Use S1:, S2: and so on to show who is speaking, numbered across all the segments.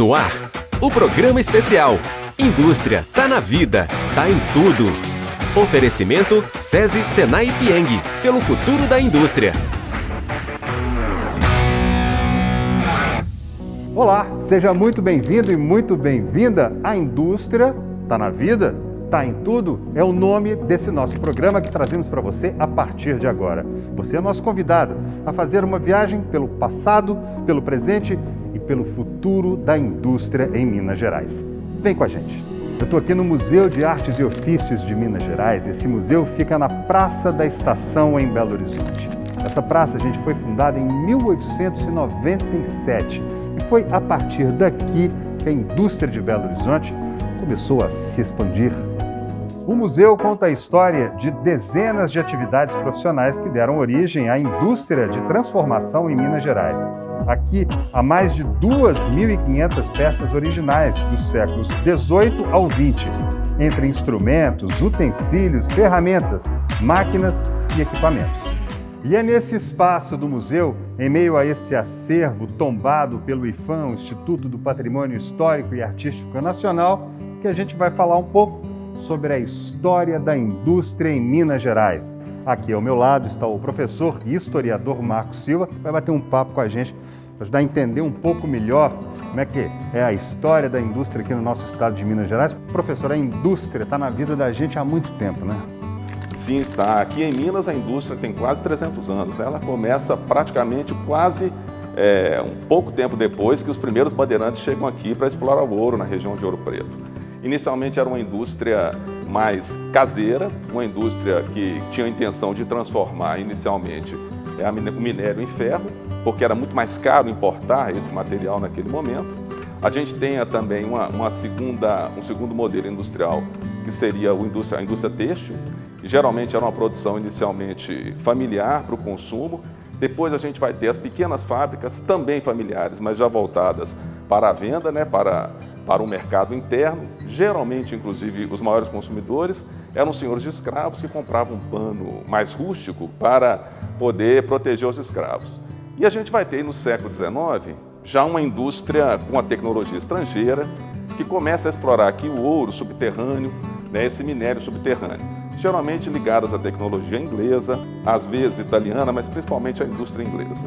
S1: No ar, o programa especial Indústria tá na vida, tá em tudo. Oferecimento SESI, Senai e Fieng, pelo futuro da indústria.
S2: Olá, seja muito bem-vindo e muito bem-vinda à Indústria tá na vida, tá em tudo. É o nome desse nosso programa que trazemos para você a partir de agora. Você é nosso convidado a fazer uma viagem pelo passado, pelo presente e pelo futuro da indústria em Minas Gerais. Vem com a gente. Eu estou aqui no Museu de Artes e Ofícios de Minas Gerais. Esse museu fica na Praça da Estação, em Belo Horizonte. Essa praça, gente, foi fundada em 1897 e foi a partir daqui que a indústria de Belo Horizonte começou a se expandir. O museu conta a história de dezenas de atividades profissionais que deram origem à indústria de transformação em Minas Gerais. Aqui há mais de 2.500 peças originais dos séculos 18 ao 20, entre instrumentos, utensílios, ferramentas, máquinas e equipamentos. E é nesse espaço do museu, em meio a esse acervo tombado pelo IPHAN, o Instituto do Patrimônio Histórico e Artístico Nacional, que a gente vai falar um pouco sobre a história da indústria em Minas Gerais. Aqui ao meu lado está o professor e historiador Marcos Silva, que vai bater um papo com a gente para ajudar a entender um pouco melhor como é que é a história da indústria aqui no nosso estado de Minas Gerais. Professor, a indústria está na vida da gente há muito tempo, né?
S3: Sim, está. Aqui em Minas a indústria tem quase 300 anos, né? Ela começa praticamente um pouco tempo depois que os primeiros bandeirantes chegam aqui para explorar o ouro na região de Ouro Preto. Inicialmente era uma indústria mais caseira, uma indústria que tinha a intenção de transformar inicialmente o minério em ferro, porque era muito mais caro importar esse material naquele momento. A gente tem também um segundo modelo industrial, que seria a indústria têxtil. Geralmente era uma produção inicialmente familiar para o consumo. Depois a gente vai ter as pequenas fábricas, também familiares, mas já voltadas para a venda, né, para o mercado interno. Geralmente, inclusive, os maiores consumidores eram senhores de escravos que compravam um pano mais rústico para poder proteger os escravos. E a gente vai ter no século XIX já uma indústria com a tecnologia estrangeira que começa a explorar aqui o ouro subterrâneo, né, esse minério subterrâneo, geralmente ligadas à tecnologia inglesa, às vezes italiana, mas principalmente à indústria inglesa.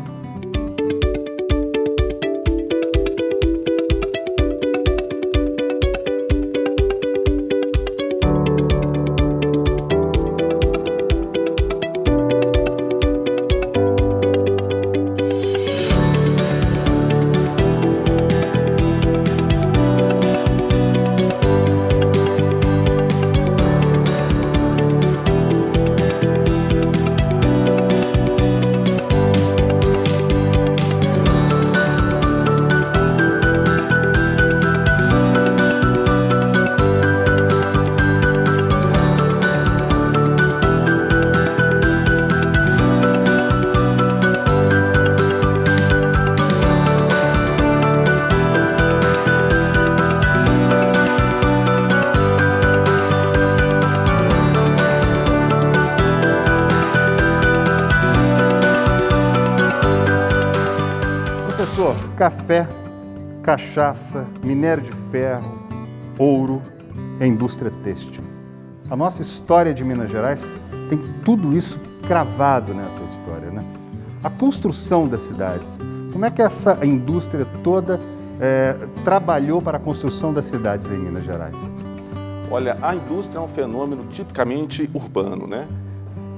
S2: Café, cachaça, minério de ferro, ouro e a indústria têxtil. A nossa história de Minas Gerais tem tudo isso cravado nessa história, né? A construção das cidades. Como é que essa indústria toda trabalhou para a construção das cidades em Minas Gerais?
S3: Olha, a indústria é um fenômeno tipicamente urbano, né?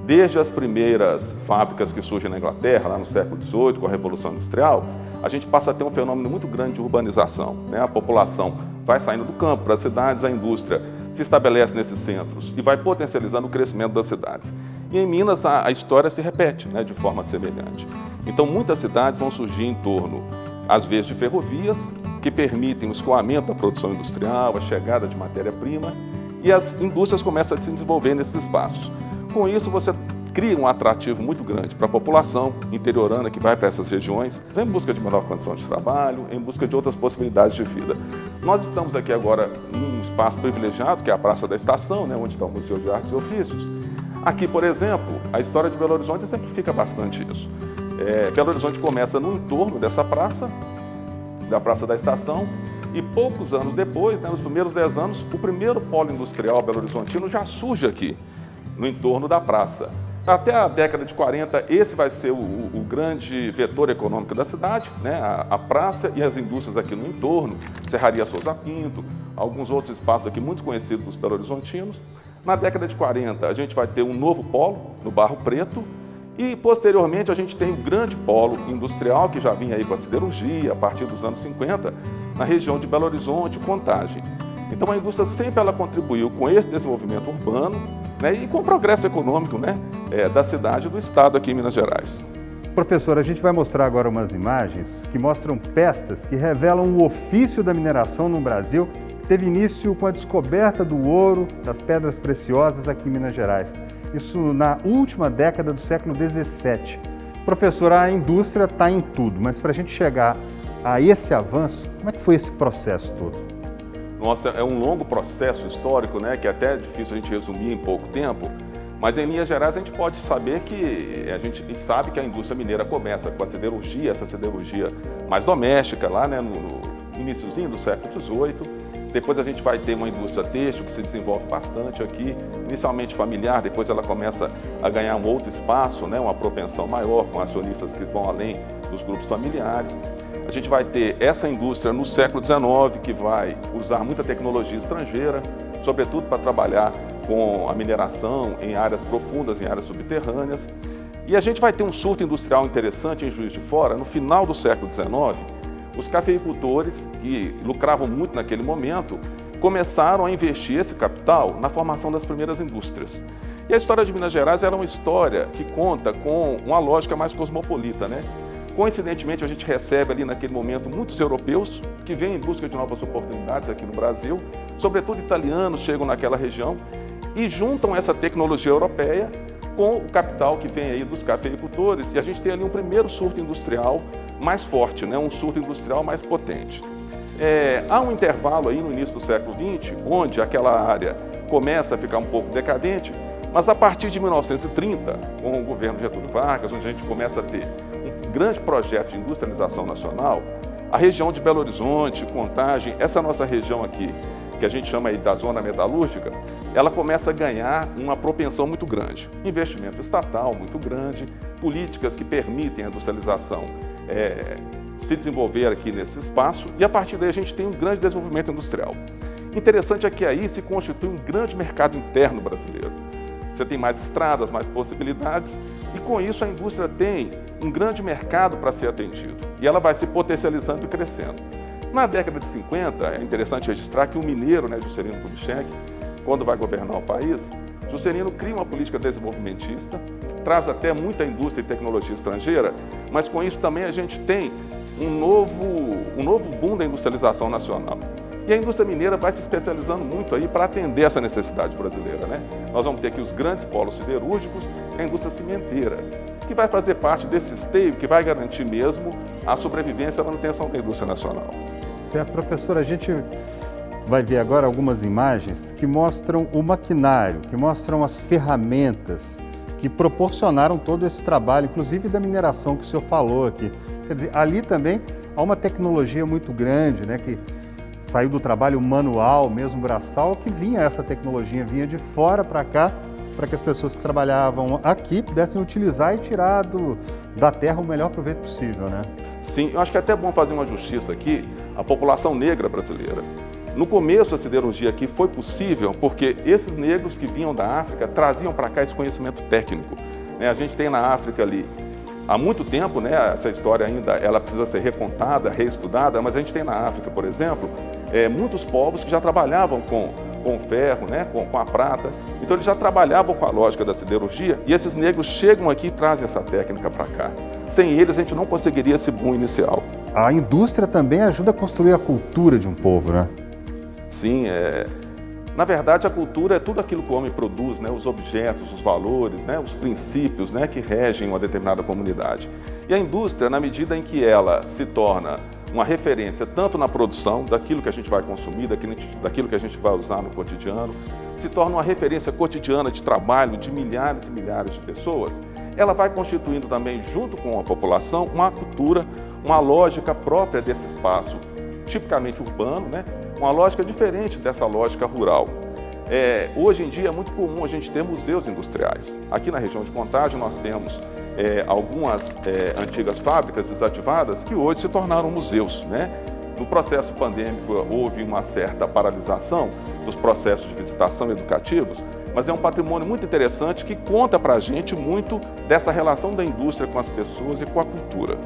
S3: Desde as primeiras fábricas que surgem na Inglaterra, lá no século XVIII, com a Revolução Industrial, a gente passa a ter um fenômeno muito grande de urbanização, né? A população vai saindo do campo para as cidades, a indústria se estabelece nesses centros e vai potencializando o crescimento das cidades. E em Minas a história se repete, né, de forma semelhante. Então muitas cidades vão surgir em torno, às vezes, de ferrovias, que permitem o escoamento da produção industrial, a chegada de matéria-prima, e as indústrias começam a se desenvolver nesses espaços. Com isso, você cria um atrativo muito grande para a população interiorana que vai para essas regiões, em busca de melhor condição de trabalho, em busca de outras possibilidades de vida. Nós estamos aqui agora num espaço privilegiado, que é a Praça da Estação, né, onde está o Museu de Artes e Ofícios. Aqui, por exemplo, a história de Belo Horizonte exemplifica bastante isso. Belo Horizonte começa no entorno dessa praça, da Praça da Estação, E poucos anos depois, nos primeiros 10 anos, o primeiro polo industrial belo-horizontino já surge aqui, no entorno da praça. Até a década de 40, esse vai ser o grande vetor econômico da cidade, a praça e as indústrias aqui no entorno, Serraria Souza Pinto, alguns outros espaços aqui muito conhecidos dos belo-horizontinos. Na década de 40, a gente vai ter um novo polo, no Barro Preto, e posteriormente a gente tem um grande polo industrial, que já vinha aí com a siderurgia, a partir dos anos 50, na região de Belo Horizonte, Contagem. Então a indústria sempre ela contribuiu com esse desenvolvimento urbano, e com o progresso econômico da cidade e do estado aqui em Minas Gerais.
S2: Professor, a gente vai mostrar agora umas imagens que mostram pestas que revelam o ofício da mineração no Brasil, que teve início com a descoberta do ouro, das pedras preciosas aqui em Minas Gerais. Isso na última década do século XVII. Professor, a indústria está em tudo, mas para a gente chegar a esse avanço, como é que foi esse processo todo?
S3: Nossa, é um longo processo histórico, que é até difícil a gente resumir em pouco tempo, mas em linhas gerais a gente pode saber que a gente sabe que a indústria mineira começa com a siderurgia, essa siderurgia mais doméstica lá, no iniciozinho do século XVIII. Depois a gente vai ter uma indústria têxtil que se desenvolve bastante aqui, inicialmente familiar, depois ela começa a ganhar um outro espaço, uma propensão maior com acionistas que vão além dos grupos familiares. A gente vai ter essa indústria no século XIX, que vai usar muita tecnologia estrangeira, sobretudo para trabalhar com a mineração em áreas profundas, em áreas subterrâneas. E a gente vai ter um surto industrial interessante em Juiz de Fora, no final do século XIX. Os cafeicultores, que lucravam muito naquele momento, começaram a investir esse capital na formação das primeiras indústrias. E a história de Minas Gerais era uma história que conta com uma lógica mais cosmopolita, Coincidentemente, a gente recebe ali naquele momento muitos europeus que vêm em busca de novas oportunidades aqui no Brasil, sobretudo italianos chegam naquela região e juntam essa tecnologia europeia com o capital que vem aí dos cafeicultores, e a gente tem ali um primeiro surto industrial mais forte, um surto industrial mais potente. Há um intervalo aí no início do século XX, onde aquela área começa a ficar um pouco decadente, mas a partir de 1930, com o governo Getúlio Vargas, onde a gente começa a ter um grande projeto de industrialização nacional, a região de Belo Horizonte, Contagem, essa nossa região aqui, que a gente chama aí da zona metalúrgica, ela começa a ganhar uma propensão muito grande. Investimento estatal muito grande, políticas que permitem a industrialização se desenvolver aqui nesse espaço, e a partir daí a gente tem um grande desenvolvimento industrial. Interessante é que aí se constitui um grande mercado interno brasileiro. Você tem mais estradas, mais possibilidades, e com isso a indústria tem um grande mercado para ser atendido, e ela vai se potencializando e crescendo. Na década de 50, é interessante registrar que o mineiro, Juscelino Kubitschek, quando vai governar o país, Juscelino cria uma política desenvolvimentista, traz até muita indústria e tecnologia estrangeira, mas com isso também a gente tem um novo boom da industrialização nacional. E a indústria mineira vai se especializando muito aí para atender essa necessidade brasileira, Nós vamos ter aqui os grandes polos siderúrgicos e a indústria cimenteira, que vai fazer parte desse esteio que vai garantir mesmo a sobrevivência e a manutenção da indústria nacional.
S2: Certo, professor, a gente vai ver agora algumas imagens que mostram o maquinário, que mostram as ferramentas que proporcionaram todo esse trabalho, inclusive da mineração que o senhor falou aqui. Quer dizer, ali também há uma tecnologia muito grande, que saiu do trabalho manual, mesmo braçal, que essa tecnologia vinha de fora para cá, para que as pessoas que trabalhavam aqui pudessem utilizar e tirar da terra o melhor proveito possível,
S3: Sim, eu acho que é até bom fazer uma justiça aqui à população negra brasileira. No começo, a siderurgia aqui foi possível porque esses negros que vinham da África traziam para cá esse conhecimento técnico. A gente tem na África ali, há muito tempo, essa história ainda ela precisa ser recontada, reestudada, mas a gente tem na África, por exemplo, muitos povos que já trabalhavam com o ferro, com a prata. Então eles já trabalhavam com a lógica da siderurgia e esses negros chegam aqui e trazem essa técnica para cá. Sem eles a gente não conseguiria esse boom inicial.
S2: A indústria também ajuda a construir a cultura de um povo,
S3: Sim, na verdade a cultura é tudo aquilo que o homem produz, os objetos, os valores, os princípios que regem uma determinada comunidade. E a indústria, na medida em que ela se torna uma referência tanto na produção daquilo que a gente vai consumir, daquilo que a gente vai usar no cotidiano, se torna uma referência cotidiana de trabalho de milhares e milhares de pessoas, ela vai constituindo também, junto com a população, uma cultura, uma lógica própria desse espaço tipicamente urbano, né? Uma lógica diferente dessa lógica rural. Hoje em dia é muito comum a gente ter museus industriais. Aqui na região de Contagem nós temos algumas antigas fábricas desativadas que hoje se tornaram museus, né? No processo pandêmico houve uma certa paralisação dos processos de visitação educativos, mas é um patrimônio muito interessante que conta para a gente muito dessa relação da indústria com as pessoas e com a cultura.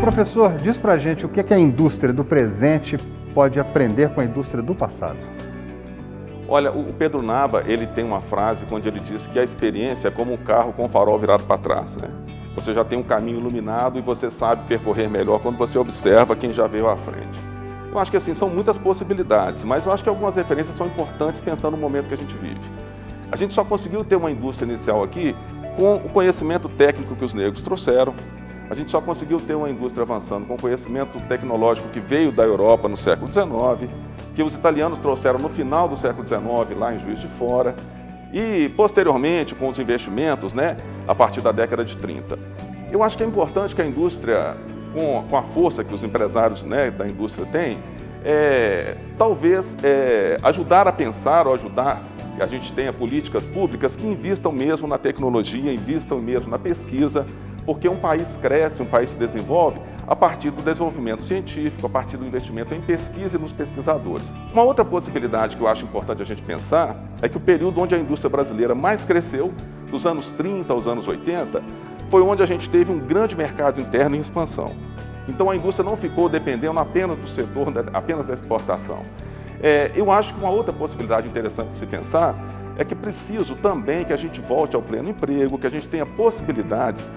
S2: Professor, diz pra gente o que a indústria do presente pode aprender com a indústria do passado.
S3: Olha, o Pedro Nava, ele tem uma frase onde ele diz que a experiência é como um carro com o farol virado para trás, né? Você já tem um caminho iluminado e você sabe percorrer melhor quando você observa quem já veio à frente. Eu acho que assim, são muitas possibilidades, mas eu acho que algumas referências são importantes pensando no momento que a gente vive. A gente só conseguiu ter uma indústria inicial aqui com o conhecimento técnico que os negros trouxeram. A gente só conseguiu ter uma indústria avançando com o conhecimento tecnológico que veio da Europa no século XIX, que os italianos trouxeram no final do século XIX, lá em Juiz de Fora, e posteriormente com os investimentos, né, a partir da década de 30. Eu acho que é importante que a indústria, com a força que os empresários, né, da indústria têm, talvez ajudar a pensar ou ajudar que a gente tenha políticas públicas que invistam mesmo na tecnologia, invistam mesmo na pesquisa, porque um país cresce, um país se desenvolve a partir do desenvolvimento científico, a partir do investimento em pesquisa e nos pesquisadores. Uma outra possibilidade que eu acho importante a gente pensar é que o período onde a indústria brasileira mais cresceu, dos anos 30 aos anos 80, foi onde a gente teve um grande mercado interno em expansão. Então a indústria não ficou dependendo apenas do setor, apenas da exportação. Eu acho que uma outra possibilidade interessante de se pensar é que é preciso também que a gente volte ao pleno emprego, que a gente tenha possibilidades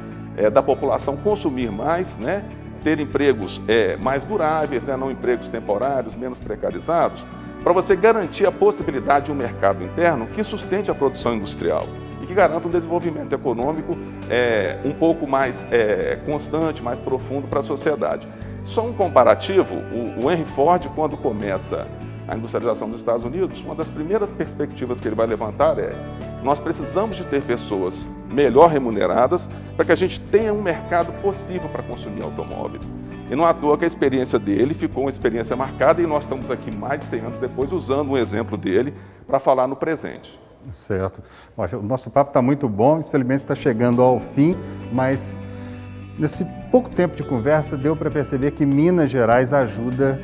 S3: da população consumir mais, né? Ter empregos mais duráveis, né? Não empregos temporários, menos precarizados, para você garantir a possibilidade de um mercado interno que sustente a produção industrial e que garanta um desenvolvimento econômico um pouco mais constante, mais profundo para a sociedade. Só um comparativo, o Henry Ford, quando começa a industrialização dos Estados Unidos, uma das primeiras perspectivas que ele vai levantar nós precisamos de ter pessoas melhor remuneradas para que a gente tenha um mercado possível para consumir automóveis. E não é à toa que a experiência dele ficou uma experiência marcada e nós estamos aqui mais de 100 anos depois usando um exemplo dele para falar no presente.
S2: Certo. O nosso papo está muito bom, infelizmente está chegando ao fim, mas nesse pouco tempo de conversa deu para perceber que Minas Gerais ajuda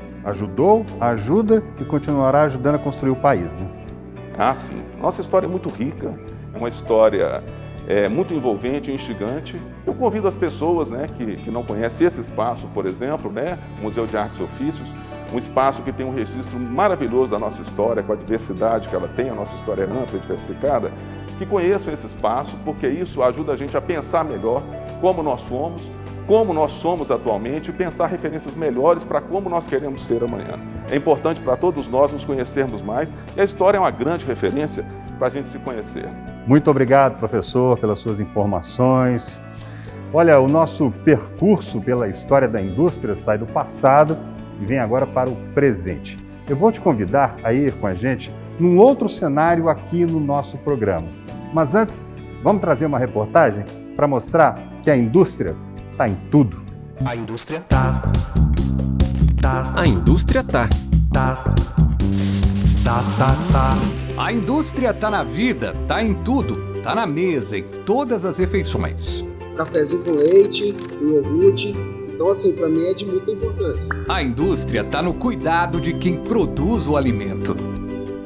S2: e continuará ajudando a construir o país, né?
S3: Ah, sim. Nossa história é muito rica, é uma história muito envolvente e instigante. Eu convido as pessoas, né, que não conhecem esse espaço, por exemplo, né, o Museu de Artes e Ofícios, um espaço que tem um registro maravilhoso da nossa história, com a diversidade que ela tem, a nossa história é ampla e diversificada, que conheçam esse espaço, porque isso ajuda a gente a pensar melhor como nós fomos, como nós somos atualmente e pensar referências melhores para como nós queremos ser amanhã. É importante para todos nós nos conhecermos mais e a história é uma grande referência para a gente se conhecer.
S2: Muito obrigado, professor, pelas suas informações. Olha, o nosso percurso pela história da indústria sai do passado e vem agora para o presente. Eu vou te convidar a ir com a gente num outro cenário aqui no nosso programa. Mas antes, vamos trazer uma reportagem para mostrar que a indústria está em tudo.
S4: A indústria tá.
S1: A indústria tá.
S4: A indústria tá na vida, tá em tudo. tá na mesa em todas as refeições.
S5: Cafezinho com leite, um iogurte. Então, assim, para mim é de muita importância.
S4: A indústria tá no cuidado de quem produz o alimento.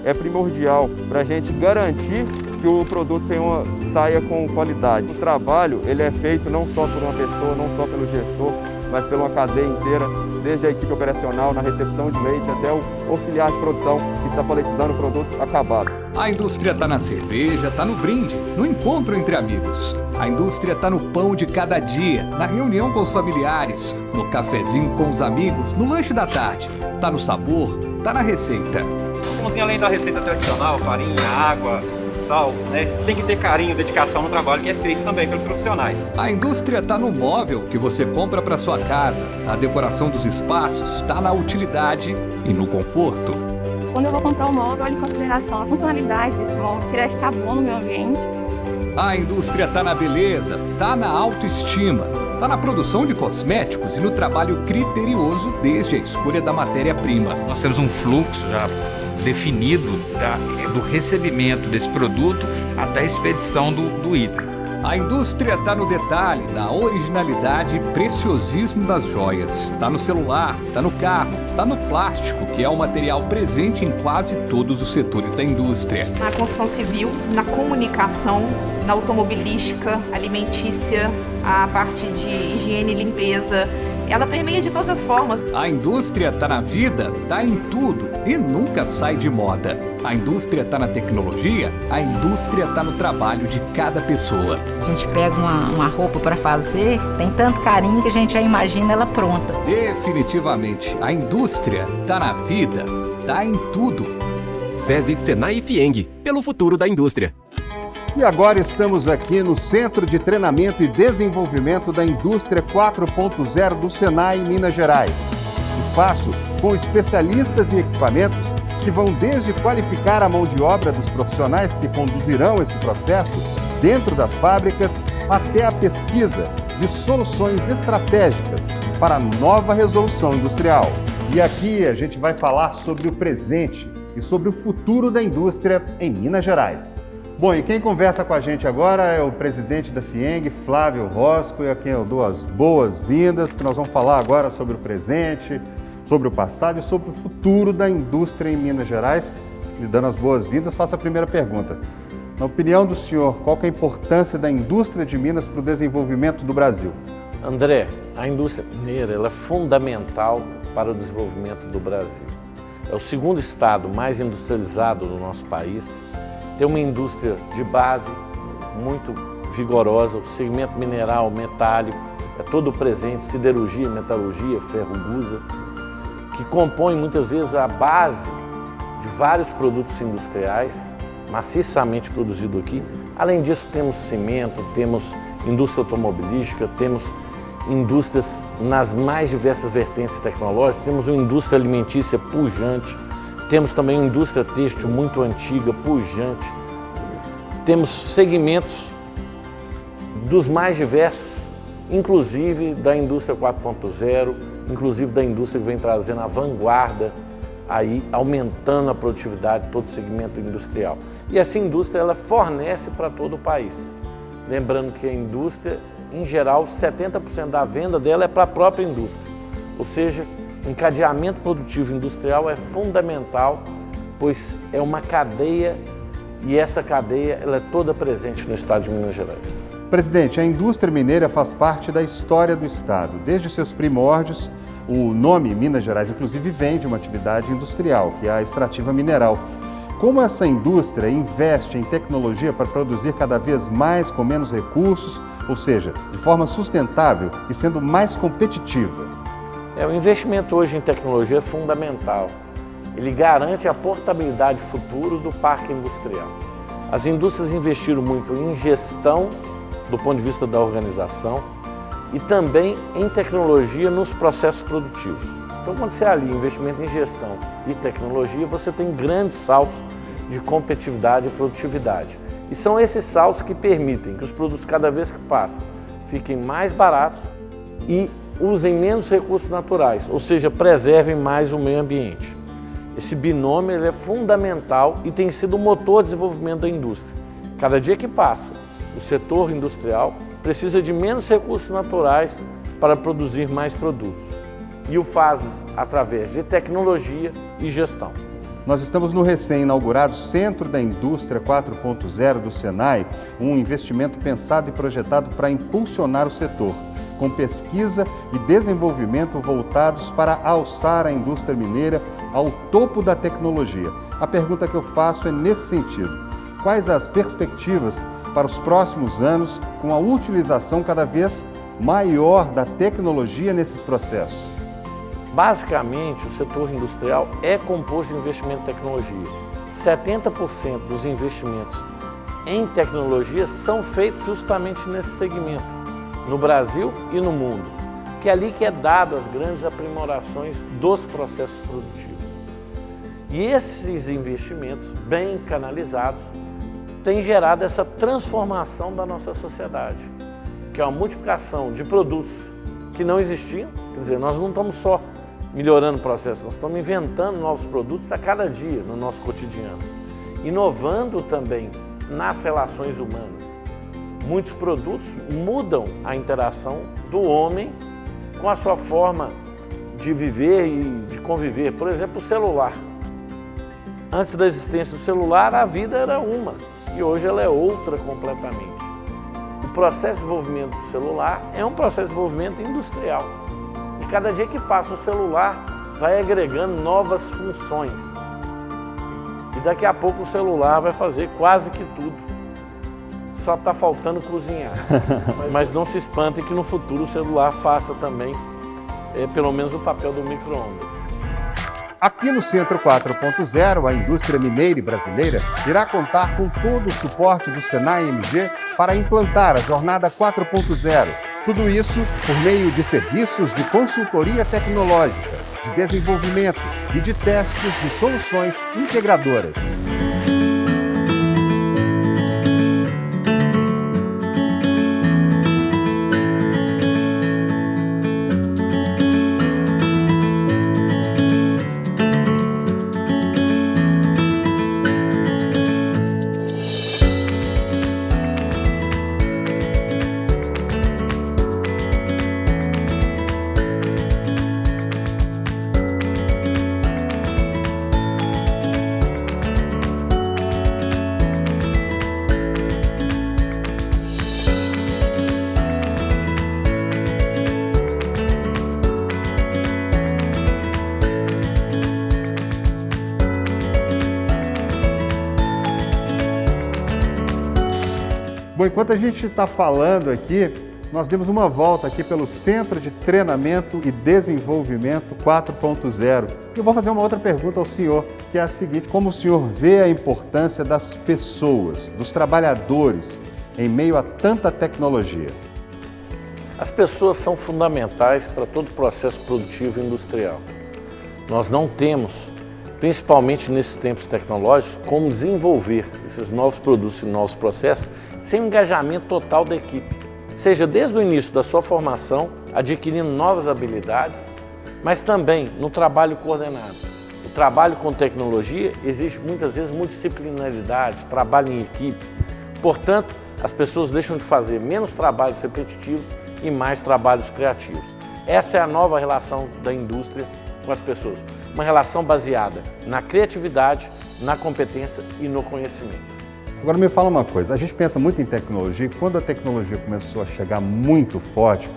S6: É primordial para a gente garantir que o produto saia com qualidade. O trabalho ele é feito não só por uma pessoa, não só pelo gestor, mas pela uma cadeia inteira, desde a equipe operacional, na recepção de leite, até o auxiliar de produção que está paletizando o produto acabado.
S4: A indústria está na cerveja, está no brinde, no encontro entre amigos. A indústria está no pão de cada dia, na reunião com os familiares, no cafezinho com os amigos, no lanche da tarde. Está no sabor, está na receita.
S7: Assim, além da receita tradicional, farinha, água, sal, né? Tem que ter carinho, dedicação no trabalho que é feito também pelos profissionais.
S4: A indústria está no móvel que você compra para sua casa. A decoração dos espaços está na utilidade e no conforto.
S8: Quando eu vou comprar um móvel, eu olho em consideração a funcionalidade desse móvel, se ele vai ficar bom no meu ambiente.
S4: A indústria está na beleza, está na autoestima, está na produção de cosméticos e no trabalho criterioso desde a escolha da matéria-prima.
S9: Nós temos um fluxo já definido do recebimento desse produto até a expedição do item.
S4: A indústria está no detalhe, na originalidade e preciosismo das joias. Está no celular, está no carro, está no plástico, que é um material presente em quase todos os setores da indústria.
S10: Na construção civil, na comunicação, na automobilística, alimentícia, a parte de higiene e limpeza. Ela permeia de todas as formas.
S4: A indústria está na vida, está em tudo e nunca sai de moda. A indústria está na tecnologia, a indústria está no trabalho de cada pessoa.
S11: A gente pega uma roupa para fazer, tem tanto carinho que a gente já imagina ela pronta.
S4: Definitivamente, a indústria está na vida, está em tudo.
S1: SESI, SENAI e FIENG, pelo futuro da indústria.
S2: E agora estamos aqui no Centro de Treinamento e Desenvolvimento da Indústria 4.0 do Senai, em Minas Gerais. Espaço com especialistas e equipamentos que vão desde qualificar a mão de obra dos profissionais que conduzirão esse processo dentro das fábricas até a pesquisa de soluções estratégicas para a nova resolução industrial. E aqui a gente vai falar sobre o presente e sobre o futuro da indústria em Minas Gerais. Bom, e quem conversa com a gente agora é o presidente da FIENG, Flávio Rosco, e a quem eu dou as boas-vindas, que nós vamos falar agora sobre o presente, sobre o passado e sobre o futuro da indústria em Minas Gerais. Lhe dando as boas-vindas, faço a primeira pergunta. Na opinião do senhor, qual que é a importância da indústria de Minas para o desenvolvimento do Brasil?
S12: André, a indústria mineira ela é fundamental para o desenvolvimento do Brasil. É o segundo estado mais industrializado do nosso país. Tem uma indústria de base muito vigorosa, o segmento mineral, metálico, é todo presente, siderurgia, metalurgia, ferro-gusa, que compõe muitas vezes a base de vários produtos industriais, maciçamente produzido aqui. Além disso, temos cimento, temos indústria automobilística, temos indústrias nas mais diversas vertentes tecnológicas, temos uma indústria alimentícia pujante, temos também uma indústria têxtil muito antiga, pujante. Temos segmentos dos mais diversos, inclusive da indústria 4.0, inclusive da indústria que vem trazendo a vanguarda, aí aumentando a produtividade de todo o segmento industrial. E essa indústria ela fornece para todo o país. Lembrando que a indústria, em geral, 70% da venda dela é para a própria indústria. Ou seja, encadeamento produtivo industrial é fundamental, pois é uma cadeia e essa cadeia ela é toda presente no estado de Minas Gerais.
S2: Presidente, a indústria mineira faz parte da história do estado. Desde seus primórdios, o nome Minas Gerais, inclusive, vem de uma atividade industrial, que é a extrativa mineral. Como essa indústria investe em tecnologia para produzir cada vez mais com menos recursos, ou seja, de forma sustentável e sendo mais competitiva?
S12: O investimento hoje em tecnologia é fundamental. Ele garante a portabilidade futuro do parque industrial. As indústrias investiram muito em gestão, do ponto de vista da organização, e também em tecnologia nos processos produtivos. Então, quando você alia investimento em gestão e tecnologia, você tem grandes saltos de competitividade e produtividade. E são esses saltos que permitem que os produtos, cada vez que passam, fiquem mais baratos e usem menos recursos naturais, ou seja, preservem mais o meio ambiente. Esse binômio ele é fundamental e tem sido o motor de desenvolvimento da indústria. Cada dia que passa, o setor industrial precisa de menos recursos naturais para produzir mais produtos. E o faz através de tecnologia e gestão.
S2: Nós estamos no recém-inaugurado Centro da Indústria 4.0 do Senai, um investimento pensado e projetado para impulsionar o setor, com pesquisa e desenvolvimento voltados para alçar a indústria mineira ao topo da tecnologia. A pergunta que eu faço é nesse sentido. Quais as perspectivas para os próximos anos com a utilização cada vez maior da tecnologia nesses processos?
S12: Basicamente, o setor industrial é composto de investimento em tecnologia. 70% dos investimentos em tecnologia são feitos justamente nesse segmento, no Brasil e no mundo, que é ali que é dado as grandes aprimorações dos processos produtivos. E esses investimentos, bem canalizados, têm gerado essa transformação da nossa sociedade, que é uma multiplicação de produtos que não existiam. Quer dizer, nós não estamos só melhorando o processo, nós estamos inventando novos produtos a cada dia no nosso cotidiano, inovando também nas relações humanas. Muitos produtos mudam a interação do homem com a sua forma de viver e de conviver. Por exemplo, o celular. Antes da existência do celular, a vida era uma e hoje ela é outra completamente. O processo de desenvolvimento do celular é um processo de desenvolvimento industrial. E cada dia que passa o celular vai agregando novas funções. E daqui a pouco o celular vai fazer quase que tudo. Só está faltando cozinhar. Mas não se espantem que no futuro o celular faça também, pelo menos o papel do micro-ondas.
S2: Aqui no Centro 4.0, a indústria mineira e brasileira irá contar com todo o suporte do Senai-MG para implantar a Jornada 4.0. Tudo isso por meio de serviços de consultoria tecnológica, de desenvolvimento e de testes de soluções integradoras. Bom, enquanto a gente está falando aqui, nós demos uma volta aqui pelo Centro de Treinamento e Desenvolvimento 4.0. Eu vou fazer uma outra pergunta ao senhor, que é a seguinte: como o senhor vê a importância das pessoas, dos trabalhadores, em meio a tanta tecnologia?
S12: As pessoas são fundamentais para todo o processo produtivo e industrial. Nós não temos, principalmente nesses tempos tecnológicos, como desenvolver esses novos produtos e novos processos sem engajamento total da equipe, seja desde o início da sua formação, adquirindo novas habilidades, mas também no trabalho coordenado. O trabalho com tecnologia exige muitas vezes multidisciplinaridade, trabalho em equipe. Portanto, as pessoas deixam de fazer menos trabalhos repetitivos e mais trabalhos criativos. Essa é a nova relação da indústria com as pessoas. Uma relação baseada na criatividade, na competência e no conhecimento.
S2: Agora me fala uma coisa, a gente pensa muito em tecnologia, e quando a tecnologia começou a chegar muito forte,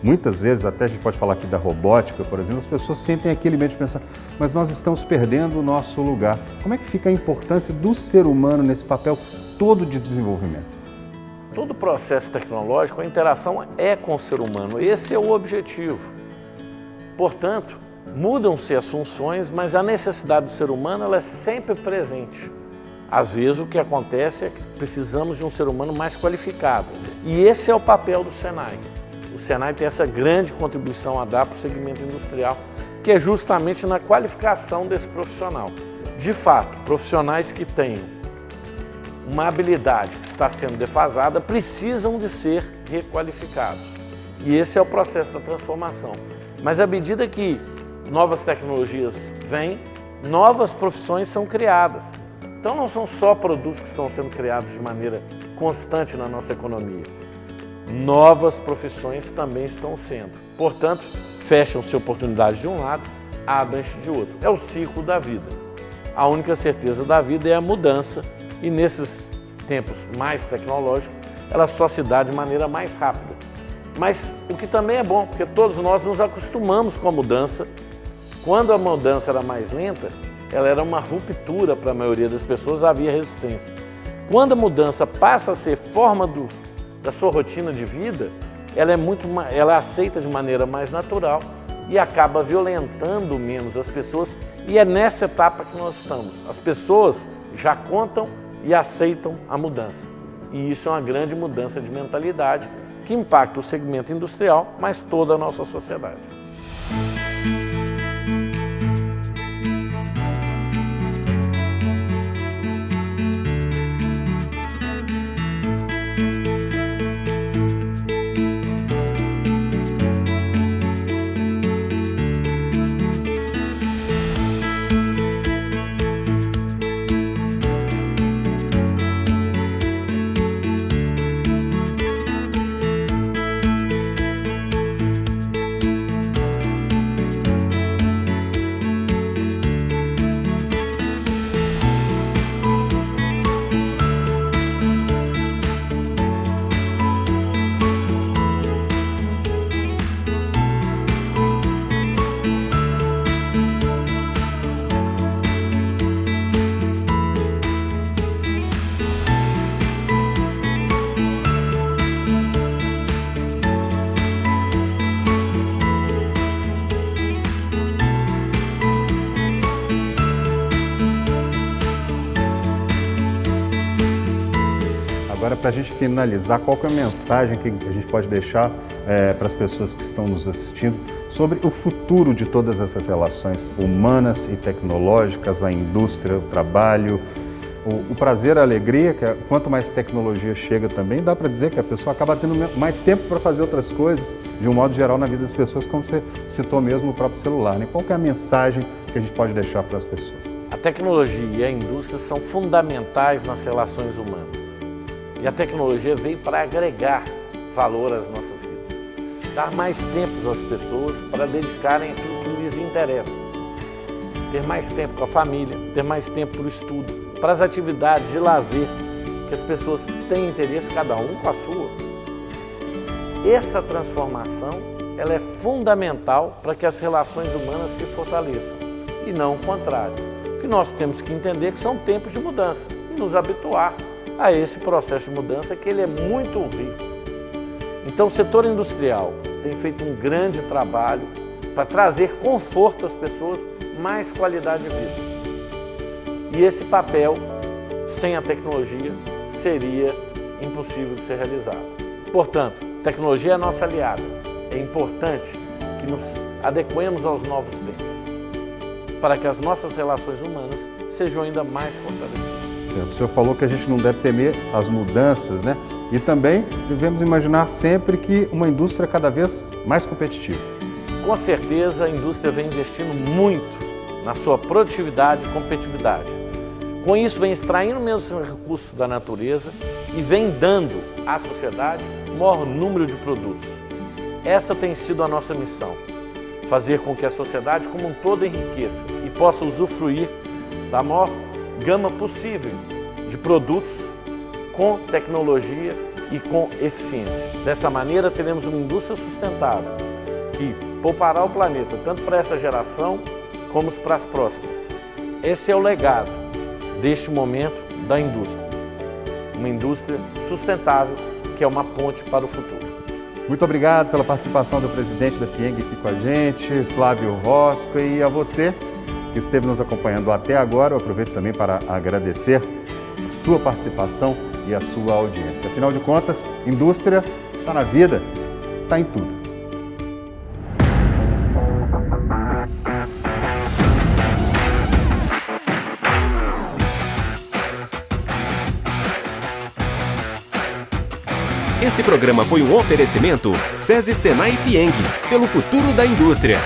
S2: muitas vezes, até a gente pode falar aqui da robótica, por exemplo, as pessoas sentem aquele medo de pensar, mas nós estamos perdendo o nosso lugar. Como é que fica a importância do ser humano nesse papel todo de desenvolvimento?
S12: Todo processo tecnológico, a interação é com o ser humano, esse é o objetivo. Portanto, mudam-se as funções, mas a necessidade do ser humano ela é sempre presente. Às vezes o que acontece é que precisamos de um ser humano mais qualificado. E esse é o papel do Senai. O Senai tem essa grande contribuição a dar para o segmento industrial, que é justamente na qualificação desse profissional. De fato, profissionais que tenham uma habilidade que está sendo defasada precisam de ser requalificados. E esse é o processo da transformação. Mas à medida que novas tecnologias vêm, novas profissões são criadas. Então não são só produtos que estão sendo criados de maneira constante na nossa economia. Novas profissões também estão sendo. Portanto, fecham-se oportunidades de um lado, abrem-se de outro. É o ciclo da vida. A única certeza da vida é a mudança e nesses tempos mais tecnológicos, ela só se dá de maneira mais rápida. Mas o que também é bom, porque todos nós nos acostumamos com a mudança. Quando a mudança era mais lenta, ela era uma ruptura para a maioria das pessoas, havia resistência. Quando a mudança passa a ser forma da sua rotina de vida, ela é aceita de maneira mais natural e acaba violentando menos as pessoas, e é nessa etapa que nós estamos. As pessoas já contam e aceitam a mudança. E isso é uma grande mudança de mentalidade que impacta o segmento industrial, mas toda a nossa sociedade.
S2: Agora, para a gente finalizar, qual que é a mensagem que a gente pode deixar para as pessoas que estão nos assistindo sobre o futuro de todas essas relações humanas e tecnológicas, a indústria, o trabalho, o prazer, a alegria, que quanto mais tecnologia chega também, dá para dizer que a pessoa acaba tendo mais tempo para fazer outras coisas, de um modo geral, na vida das pessoas, como você citou mesmo o próprio celular, né? Qual que é a mensagem que a gente pode deixar para as pessoas?
S12: A tecnologia e a indústria são fundamentais nas relações humanas. E a tecnologia veio para agregar valor às nossas vidas. Dar mais tempo às pessoas para dedicarem aquilo que lhes interessa. Ter mais tempo com a família, ter mais tempo para o estudo, para as atividades de lazer, que as pessoas têm interesse, cada um com a sua. Essa transformação, ela é fundamental para que as relações humanas se fortaleçam, e não o contrário. O que nós temos que entender que são tempos de mudança e nos habituar a esse processo de mudança, que ele é muito rico. Então o setor industrial tem feito um grande trabalho para trazer conforto às pessoas, mais qualidade de vida. E esse papel, sem a tecnologia, seria impossível de ser realizado. Portanto, tecnologia é a nossa aliada. É importante que nos adequemos aos novos tempos, para que as nossas relações humanas sejam ainda mais fortalecidas.
S2: O senhor falou que a gente não deve temer as mudanças, né? E também devemos imaginar sempre que uma indústria cada vez mais competitiva.
S12: Com certeza, a indústria vem investindo muito na sua produtividade e competitividade. Com isso, vem extraindo menos recursos da natureza e vem dando à sociedade o maior número de produtos. Essa tem sido a nossa missão, fazer com que a sociedade como um todo enriqueça e possa usufruir da maior gama possível de produtos com tecnologia e com eficiência. Dessa maneira, teremos uma indústria sustentável que poupará o planeta tanto para essa geração como para as próximas. Esse é o legado deste momento da indústria. Uma indústria sustentável que é uma ponte para o futuro.
S2: Muito obrigado pela participação do presidente da FIENG aqui com a gente, Flávio Rosco, e a você que esteve nos acompanhando até agora. Eu aproveito também para agradecer a sua participação e a sua audiência. Afinal de contas, indústria está na vida, está em tudo.
S1: Esse programa foi um oferecimento SESI, Senai e FIENG, pelo futuro da indústria.